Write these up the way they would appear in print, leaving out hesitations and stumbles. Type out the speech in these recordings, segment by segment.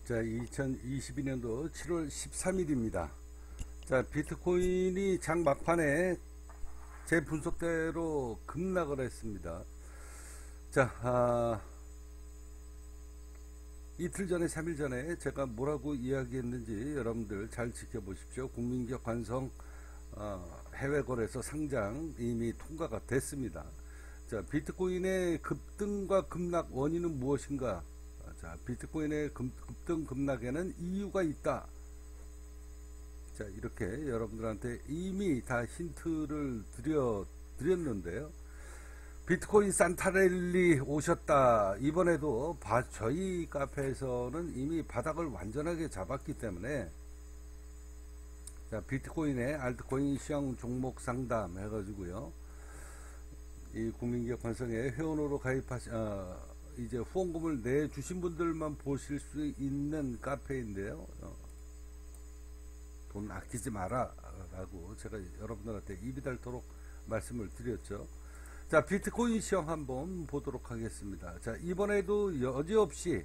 자, 2022년도 7월 13일입니다. 자, 비트코인이 장 막판에 제 분석대로 급락을 했습니다. 자, 이틀 전에, 3일 전에 제가 뭐라고 이야기했는지 여러분들 잘 지켜보십시오. 국민기업 관성 해외 거래소 상장 이미 통과가 됐습니다. 자, 비트코인의 급등과 급락 원인은 무엇인가? 자, 비트코인의 급등 급락에는 이유가 있다. 자, 이렇게 여러분들한테 이미 다 힌트를 드렸는데요. 비트코인 산타랠리 오셨다. 이번에도 저희 카페에서는 이미 바닥을 완전하게 잡았기 때문에, 자, 비트코인의 알트코인 시황 종목 상담 해가지고요, 이 국민기업 관성에 회원으로 이제 후원금을 내주신 분들만 보실 수 있는 카페인데요. 돈 아끼지 마라 라고 제가 여러분들한테 입이 닳도록 말씀을 드렸죠. 자, 비트코인 시황 한번 보도록 하겠습니다. 자, 이번에도 여지없이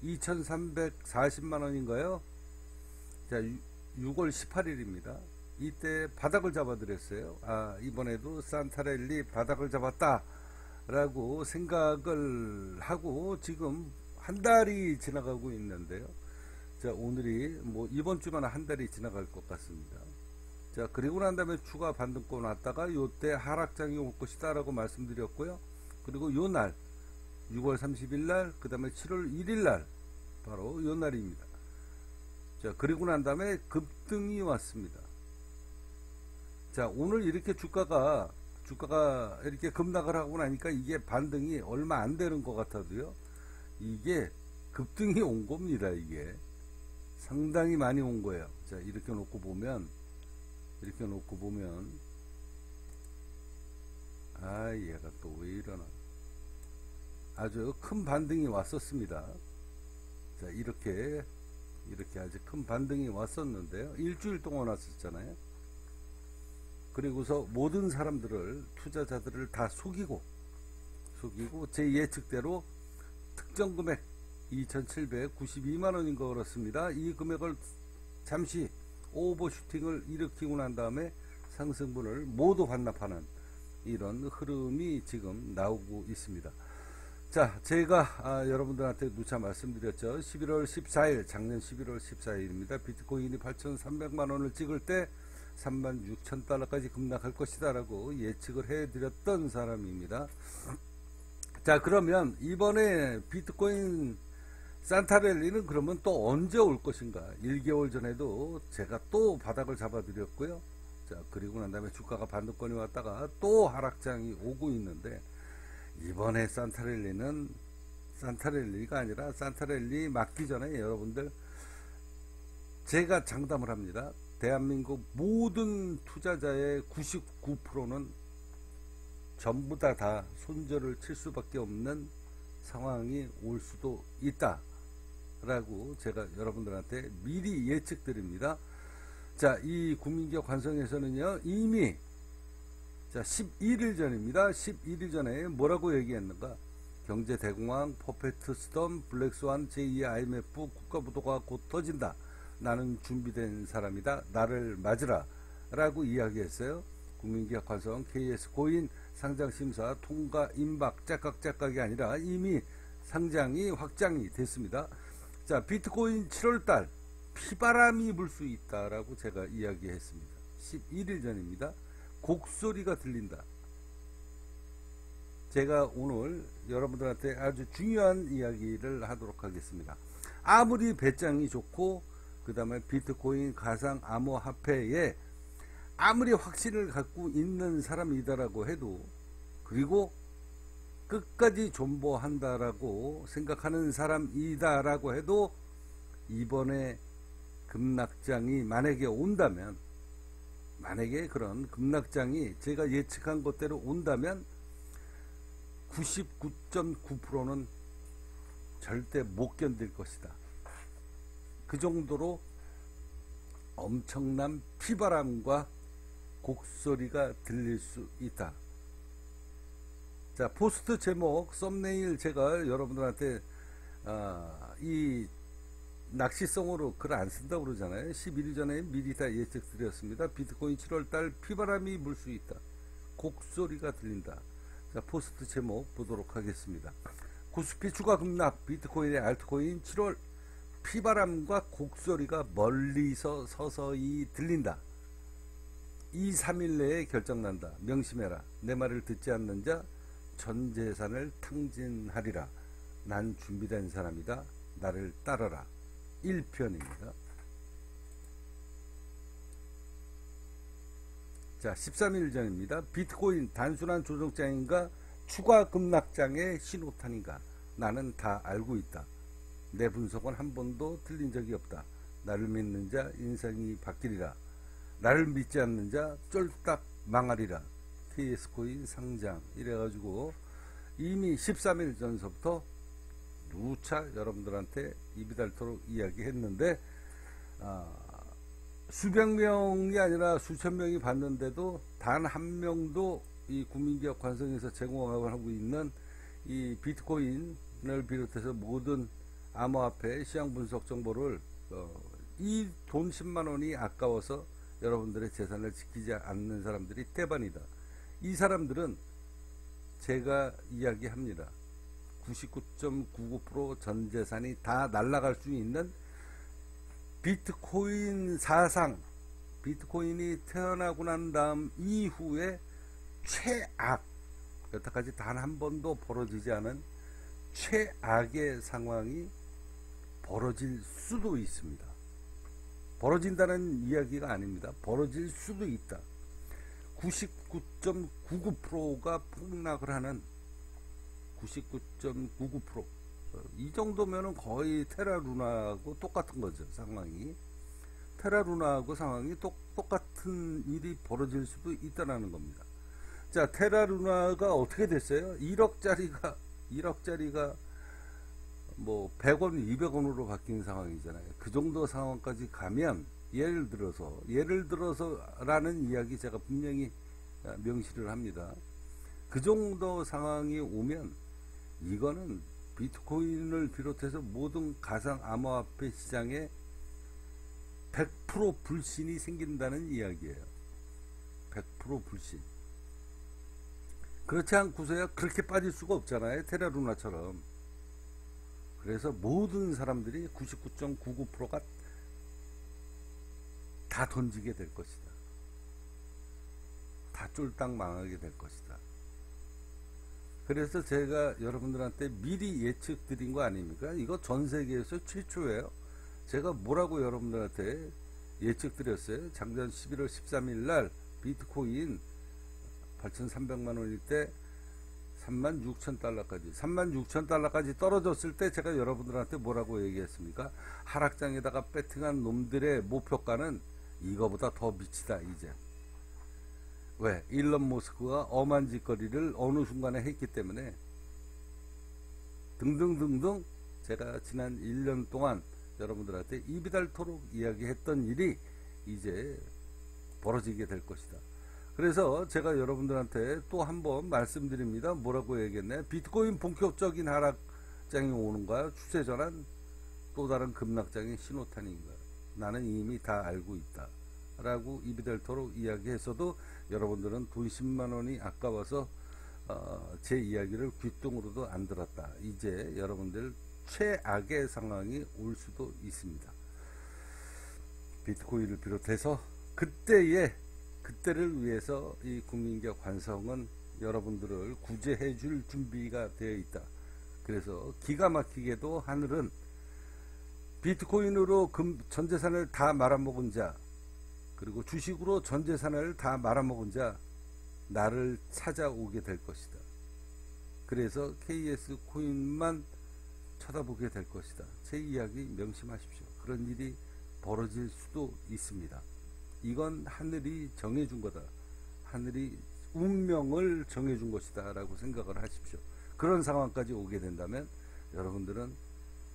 2340만원인가요? 자, 6월 18일입니다. 이때 바닥을 잡아드렸어요. 이번에도 산타랠리 바닥을 잡았다 라고 생각을 하고 지금 한 달이 지나가고 있는데요. 자, 오늘이 이번 주만 한 달이 지나갈 것 같습니다. 자, 그리고 난 다음에 추가 반등권 왔다가 요때 하락장이 올 것이다 라고 말씀드렸고요. 그리고 요날 6월 30일 날, 그 다음에 7월 1일 날 바로 요 날입니다. 자, 그리고 난 다음에 급등이 왔습니다. 자, 오늘 이렇게 주가가 이렇게 급락을 하고 나니까 이게 반등이 얼마 안 되는 것 같아도요, 이게 급등이 온 겁니다. 이게 상당히 많이 온 거예요. 자, 이렇게 놓고 보면 얘가 또 왜 이러나, 아주 큰 반등이 왔었습니다. 자, 이렇게 아주 큰 반등이 왔었는데요. 일주일 동안 왔었잖아요. 그리고서 모든 사람들을, 투자자들을 다 속이고 제 예측대로 특정 금액 2792만원인 거 그렇습니다. 이 금액을 잠시 오버슈팅을 일으키고 난 다음에 상승분을 모두 반납하는 이런 흐름이 지금 나오고 있습니다. 자, 제가 여러분들한테 누차 말씀드렸죠. 11월 14일, 작년 11월 14일입니다. 비트코인이 8,300만원을 찍을 때 36,000달러까지 급락할 것이다 라고 예측을 해드렸던 사람입니다. 자, 그러면 이번에 비트코인 산타랠리는 그러면 또 언제 올 것인가? 1개월 전에도 제가 또 바닥을 잡아드렸고요. 자, 그리고 난 다음에 주가가 반등권이 왔다가 또 하락장이 오고 있는데, 이번에 산타랠리는 산타랠리가 아니라, 산타랠리 맞기 전에 여러분들, 제가 장담을 합니다. 대한민국 모든 투자자의 99%는 전부 다 손절을 칠 수밖에 없는 상황이 올 수도 있다 라고 제가 여러분들한테 미리 예측드립니다. 자, 이 국민기업 관성에서는요, 이미, 자, 11일 전입니다. 11일 전에 뭐라고 얘기했는가? 경제대공황, 퍼펙트 스톰, 블랙스완, 제2의 IMF, 국가부도가 곧 터진다. 나는 준비된 사람이다. 나를 맞으라 라고 이야기했어요. 국민기업 관성 KS 고인 상장심사 통과 임박 짝각짝각이 아니라 이미 상장이 확장이 됐습니다. 자, 비트코인 7월달 피바람이 불 수 있다라고 제가 이야기했습니다. 11일 전입니다. 곡소리가 들린다. 제가 오늘 여러분들한테 아주 중요한 이야기를 하도록 하겠습니다. 아무리 배짱이 좋고 그 다음에 비트코인 가상 암호화폐에 아무리 확신을 갖고 있는 사람이다라고 해도, 그리고 끝까지 존버한다라고 생각하는 사람이다라고 해도, 이번에 급락장이 만약에 온다면, 만약에 그런 급락장이 제가 예측한 것대로 온다면 99.9%는 절대 못 견딜 것이다. 그 정도로 엄청난 피바람과 곡소리가 들릴 수 있다. 자, 포스트 제목 썸네일 제가 여러분들한테 이 낚시성으로 글 안 쓴다고 그러잖아요. 11일 전에 미리 다 예측드렸습니다. 비트코인 7월달 피바람이 불 수 있다. 곡소리가 들린다. 자, 포스트 제목 보도록 하겠습니다. 코스피 추가 급락, 비트코인의 알트코인 7월 피바람과 곡소리가 멀리서 서서히 들린다. 2, 3일 내에 결정난다. 명심해라. 내 말을 듣지 않는 자 전 재산을 탕진하리라. 난 준비된 사람이다. 나를 따르라. 1편입니다. 자, 13일 전입니다. 비트코인 단순한 조정장인가 추가 급락장의 신호탄인가. 나는 다 알고 있다. 내 분석은 한 번도 틀린 적이 없다. 나를 믿는 자 인생이 바뀌리라. 나를 믿지 않는 자 쫄딱 망하리라. KS코인 상장 이래가지고 이미 13일 전서부터 누차 여러분들한테 입이 닳도록 이야기했는데 수백 명이 아니라 수천 명이 봤는데도 단 한 명도 이 국민기업 관성에서 제공하고 있는 이 비트코인을 비롯해서 모든 암호화폐 시장 분석 정보를 이 돈 10만 원이 아까워서 여러분들의 재산을 지키지 않는 사람들이 대반이다. 이 사람들은 제가 이야기합니다. 99.99% 전 재산이 다 날아갈 수 있는 비트코인 사상, 비트코인이 태어나고 난 다음 이후에 최악, 여태까지 단 한 번도 벌어지지 않은 최악의 상황이 벌어질 수도 있습니다. 벌어진다는 이야기가 아닙니다. 벌어질 수도 있다. 99.99%가 폭락을 하는 99.99%. 이 정도면은 거의 테라루나하고 똑같은 거죠, 상황이. 테라루나하고 상황이 똑같은 일이 벌어질 수도 있다는 겁니다. 자, 테라루나가 어떻게 됐어요? 1억짜리가 뭐 100원, 200원으로 바뀐 상황이잖아요. 그 정도 상황까지 가면 예를 들어서라는 이야기 제가 분명히 명시를 합니다. 그 정도 상황이 오면 이거는 비트코인을 비롯해서 모든 가상 암호화폐 시장에 100% 불신이 생긴다는 이야기예요. 100% 불신. 그렇지 않고서야 그렇게 빠질 수가 없잖아요. 테라루나처럼. 그래서 모든 사람들이 99.99%가 다 던지게 될 것이다. 다 쫄딱 망하게 될 것이다. 그래서 제가 여러분들한테 미리 예측 드린 거 아닙니까? 이거 전 세계에서 최초예요. 제가 뭐라고 여러분들한테 예측 드렸어요? 작년 11월 13일 날 비트코인 8,300만 원일 때 36,000달러까지 36,000달러까지 떨어졌을 때 제가 여러분들한테 뭐라고 얘기했습니까? 하락장에다가 배팅한 놈들의 목표가는 이거보다 더 미치다. 이제 왜? 일론 머스크가 엄한 짓거리를 어느 순간에 했기 때문에 등등등등. 제가 지난 1년 동안 여러분들한테 입이 닳도록 이야기했던 일이 이제 벌어지게 될 것이다. 그래서 제가 여러분들한테 또 한번 말씀드립니다. 뭐라고 얘기했나요? 비트코인 본격적인 하락장이 오는가? 추세전환 또 다른 급락장의 신호탄인가? 나는 이미 다 알고 있다 라고 입이 닳도록 이야기해서도 여러분들은 돈 10만 원이 아까워서 제 이야기를 귓등으로도 안 들었다. 이제 여러분들 최악의 상황이 올 수도 있습니다. 비트코인을 비롯해서 그때를 위해서 이 국민기업 관성은 여러분들을 구제해 줄 준비가 되어 있다. 그래서 기가 막히게도 하늘은 비트코인으로 전재산을 다 말아먹은 자, 그리고 주식으로 전재산을 다 말아먹은 자 나를 찾아오게 될 것이다. 그래서 KS 코인만 쳐다보게 될 것이다. 제 이야기 명심하십시오. 그런 일이 벌어질 수도 있습니다. 이건 하늘이 정해준 거다. 하늘이 운명을 정해준 것이다 라고 생각을 하십시오. 그런 상황까지 오게 된다면 여러분들은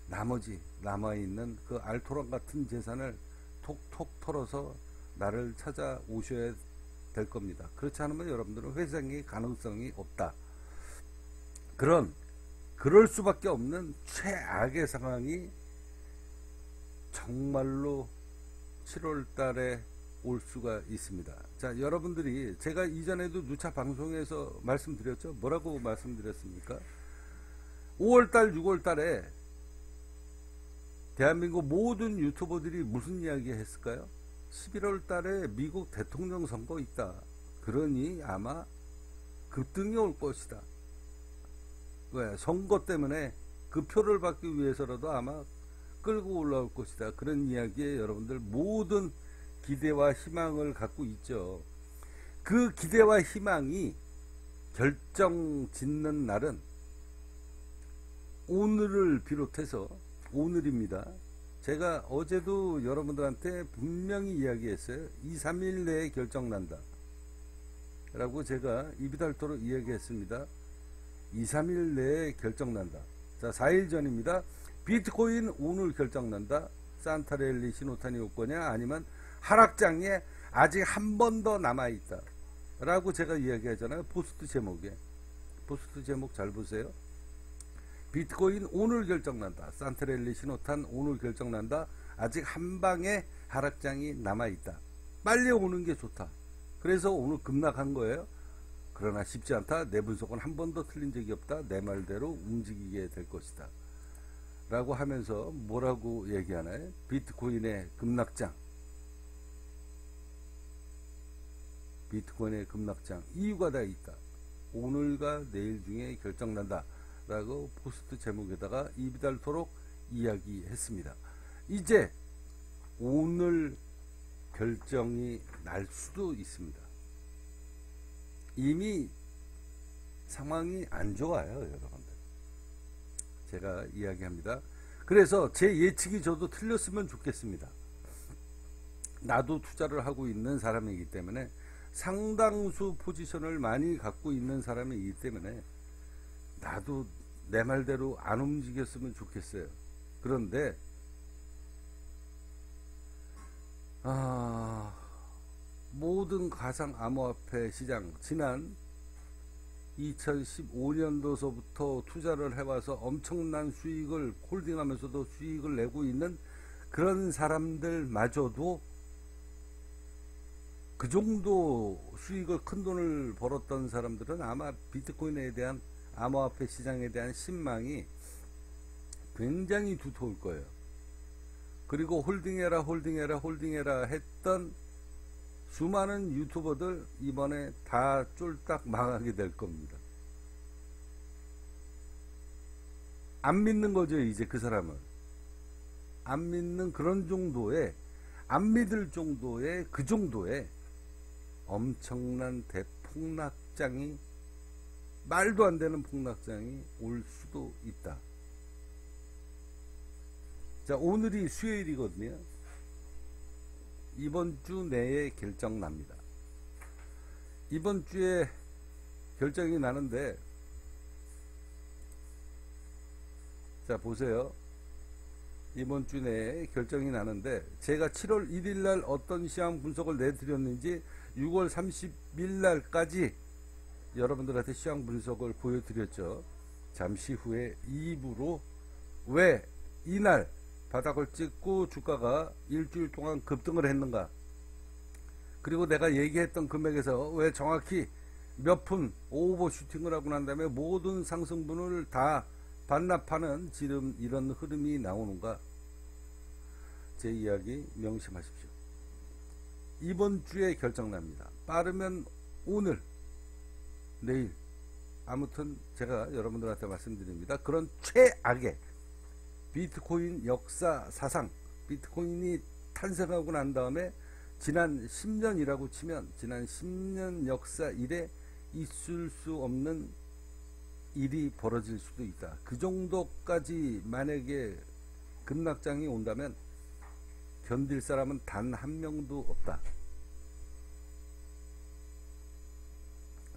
나머지 남아있는 그 알토란 같은 재산을 톡톡 털어서 나를 찾아오셔야 될 겁니다. 그렇지 않으면 여러분들은 회생의 가능성이 없다. 그럴 수밖에 없는 최악의 상황이 정말로 7월 달에 올 수가 있습니다. 자, 여러분들이 제가 이전에도 누차 방송에서 말씀드렸죠. 뭐라고 말씀드렸습니까? 5월달 6월달에 대한민국 모든 유튜버들이 무슨 이야기 했을까요? 11월 달에 미국 대통령 선거 있다. 그러니 아마 급등이 올 것이다. 왜? 선거 때문에 그 표를 받기 위해서라도 아마 끌고 올라올 것이다. 그런 이야기에 여러분들 모든 기대와 희망을 갖고 있죠. 그 기대와 희망이 결정 짓는 날은 오늘을 비롯해서 오늘입니다. 제가 어제도 여러분들한테 분명히 이야기했어요. 2, 3일 내에 결정난다 라고 제가 입이 닳도록 이야기했습니다. 2, 3일 내에 결정난다. 자, 4일 전입니다. 비트코인 오늘 결정난다. 산타랠리 신호탄이 올 거냐, 아니면 하락장에 아직 한 번 더 남아있다 라고 제가 이야기하잖아요. 포스트 제목에. 포스트 제목 잘 보세요. 비트코인 오늘 결정난다. 산타랠리 신호탄 오늘 결정난다. 아직 한 방에 하락장이 남아있다. 빨리 오는 게 좋다. 그래서 오늘 급락한 거예요. 그러나 쉽지 않다. 내 분석은 한 번도 틀린 적이 없다. 내 말대로 움직이게 될 것이다 라고 하면서 뭐라고 얘기하나요? 비트코인의 급락장, 비트코인의 급락장 이유가 다 있다. 오늘과 내일 중에 결정난다 라고 포스트 제목에다가 입이 닳도록 이야기했습니다. 이제 오늘 결정이 날 수도 있습니다. 이미 상황이 안 좋아요, 여러분들. 제가 이야기합니다. 그래서 제 예측이 저도 틀렸으면 좋겠습니다. 나도 투자를 하고 있는 사람이기 때문에, 상당수 포지션을 많이 갖고 있는 사람이기 때문에 나도 내 말대로 안 움직였으면 좋겠어요. 그런데 모든 가상 암호화폐 시장, 지난 2015년도서부터 투자를 해와서 엄청난 수익을 홀딩하면서도 수익을 내고 있는 그런 사람들마저도, 그 정도 수익을, 큰 돈을 벌었던 사람들은 아마 비트코인에 대한, 암호화폐 시장에 대한 신망이 굉장히 두터울 거예요. 그리고 홀딩해라 했던 수많은 유튜버들 이번에 다 쫄딱 망하게 될 겁니다. 안 믿는 거죠, 이제 그 사람은. 안 믿는 그런 정도의, 안 믿을 정도의, 그 정도의 엄청난 대폭락장이, 말도 안 되는 폭락장이 올 수도 있다. 자, 오늘이 수요일이거든요. 이번 주 내에 결정 납니다. 이번 주에 결정이 나는데, 자, 보세요. 이번 주 내에 결정이 나는데, 제가 7월 1일 날 어떤 시황 분석을 내드렸는지 6월 30일 날까지 여러분들한테 시황 분석을 보여드렸죠. 잠시 후에 2부로 왜 이날 바닥을 찍고 주가가 일주일 동안 급등을 했는가, 그리고 내가 얘기했던 금액에서 왜 정확히 몇 푼 오버슈팅을 하고 난 다음에 모든 상승분을 다 반납하는 지금 이런 흐름이 나오는가, 제 이야기 명심하십시오. 이번 주에 결정납니다. 빠르면 오늘, 내일, 아무튼 제가 여러분들한테 말씀드립니다. 그런 최악의 비트코인 역사 사상, 비트코인이 탄생하고 난 다음에 지난 10년이라고 치면 지난 10년 역사 이래 있을 수 없는 일이 벌어질 수도 있다. 그 정도까지 만약에 급락장이 온다면 견딜 사람은 단 한 명도 없다.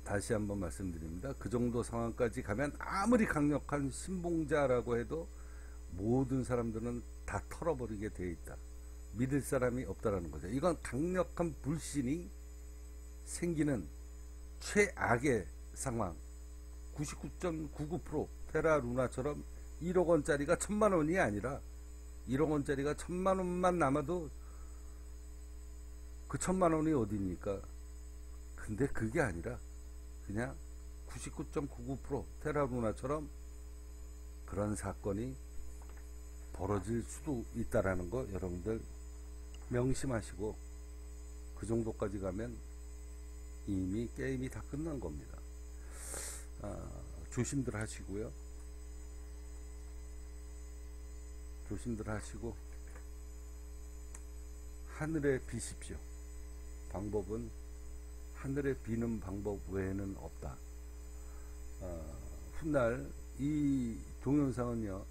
다시 한번 말씀드립니다. 그 정도 상황까지 가면 아무리 강력한 신봉자라고 해도 모든 사람들은 다 털어버리게 되어 있다. 믿을 사람이 없다라는 거죠. 이건 강력한 불신이 생기는 최악의 상황. 99.99% 테라루나처럼 1억 원짜리가 1000만 원이 아니라 1억 원짜리가 1,000만 원만 남아도 그 1,000만 원이 어디입니까? 근데 그게 아니라 그냥 99.99% 테라루나처럼 그런 사건이 벌어질 수도 있다라는 거 여러분들 명심하시고, 그 정도까지 가면 이미 게임이 다 끝난 겁니다. 조심들 하시고요. 조심들 하시고 하늘에 비십시오. 방법은 하늘에 비는 방법 외에는 없다. 훗날 이 동영상은요,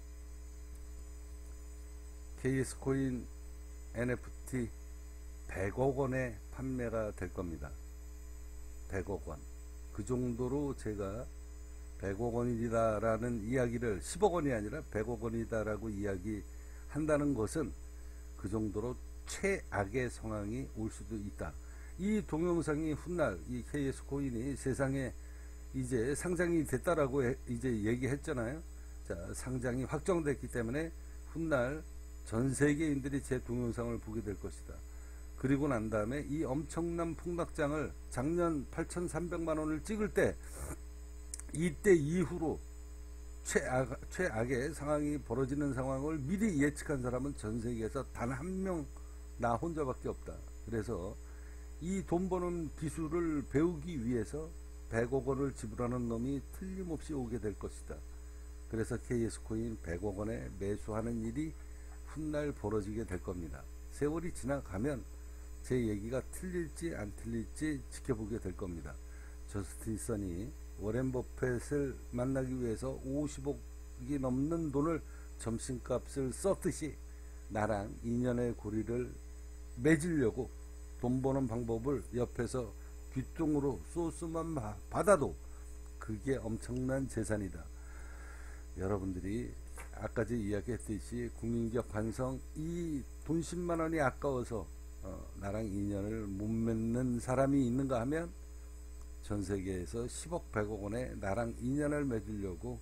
KS코인 NFT 100억 원에 판매가 될 겁니다. 100억 원. 그 정도로 제가 100억 원이다 라는 이야기를, 10억 원이 아니라 100억 원이다 라고 이야기한다는 것은 그 정도로 최악의 상황이 올 수도 있다. 이 동영상이 훗날 이 KS코인이 세상에 이제 상장이 됐다라고 이제 얘기했잖아요. 자, 상장이 확정됐기 때문에 훗날 전 세계인들이 제 동영상을 보게 될 것이다. 그리고 난 다음에 이 엄청난 폭락장을 작년 8,300만 원을 찍을 때, 이때 이후로 최악의 상황이 벌어지는 상황을 미리 예측한 사람은 전 세계에서 단 한 명, 나 혼자밖에 없다. 그래서 이 돈 버는 기술을 배우기 위해서 100억 원을 지불하는 놈이 틀림없이 오게 될 것이다. 그래서 KS코인 100억 원에 매수하는 일이 훗날 벌어지게 될 겁니다. 세월이 지나가면 제 얘기가 틀릴지 안 틀릴지 지켜보게 될 겁니다. 저스틴 선이 워렌 버핏을 만나기 위해서 50억이 넘는 돈을 점심값을 썼듯이 나랑 인연의 고리를 맺으려고 돈 버는 방법을 옆에서 뒷동으로 소스만 받아도 그게 엄청난 재산이다. 여러분들이 아까 제 이야기했듯이 국민기업 반성, 이 돈 10만 원이 아까워서 나랑 인연을 못 맺는 사람이 있는가 하면 전 세계에서 10억 100억 원에 나랑 인연을 맺으려고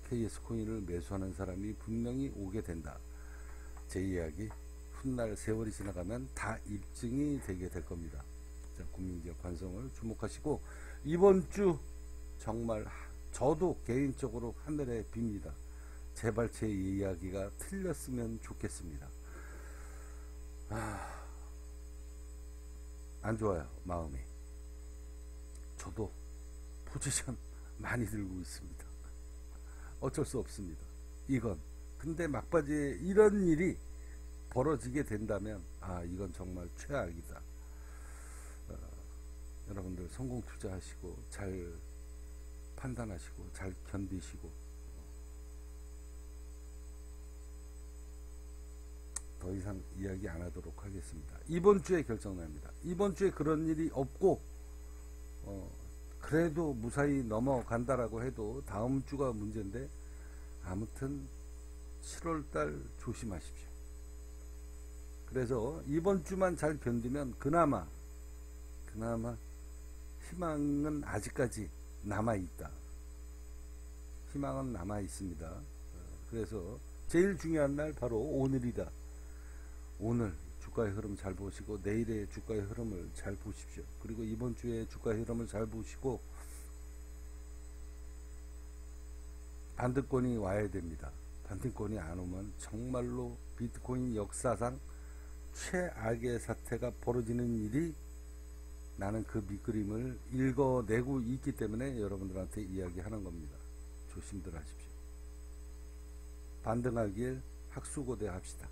KS코인을 매수하는 사람이 분명히 오게 된다. 제 이야기 훗날 세월이 지나가면 다 입증이 되게 될 겁니다. 자, 국민기업 반성을 주목하시고, 이번 주 정말 저도 개인적으로 하늘에 빕니다. 제발 제 이야기가 틀렸으면 좋겠습니다. 안 좋아요, 마음이. 저도 포지션 많이 들고 있습니다. 어쩔 수 없습니다. 이건. 근데 막바지에 이런 일이 벌어지게 된다면 이건 정말 최악이다. 여러분들 성공 투자하시고 잘 판단하시고 잘 견디시고, 더 이상 이야기 안 하도록 하겠습니다. 이번 주에 결정납니다. 이번 주에 그런 일이 없고 그래도 무사히 넘어간다라고 해도 다음 주가 문제인데, 아무튼 7월달 조심하십시오. 그래서 이번 주만 잘 견디면 그나마 희망은 아직까지 남아있다. 희망은 남아있습니다. 그래서 제일 중요한 날 바로 오늘이다. 오늘 주가의 흐름 잘 보시고 내일의 주가의 흐름을 잘 보십시오. 그리고 이번 주의 주가의 흐름을 잘 보시고 반등권이 와야 됩니다. 반등권이 안 오면 정말로 비트코인 역사상 최악의 사태가 벌어지는 일이, 나는 그 밑그림을 읽어내고 있기 때문에 여러분들한테 이야기하는 겁니다. 조심들 하십시오. 반등하길 학수고대 합시다.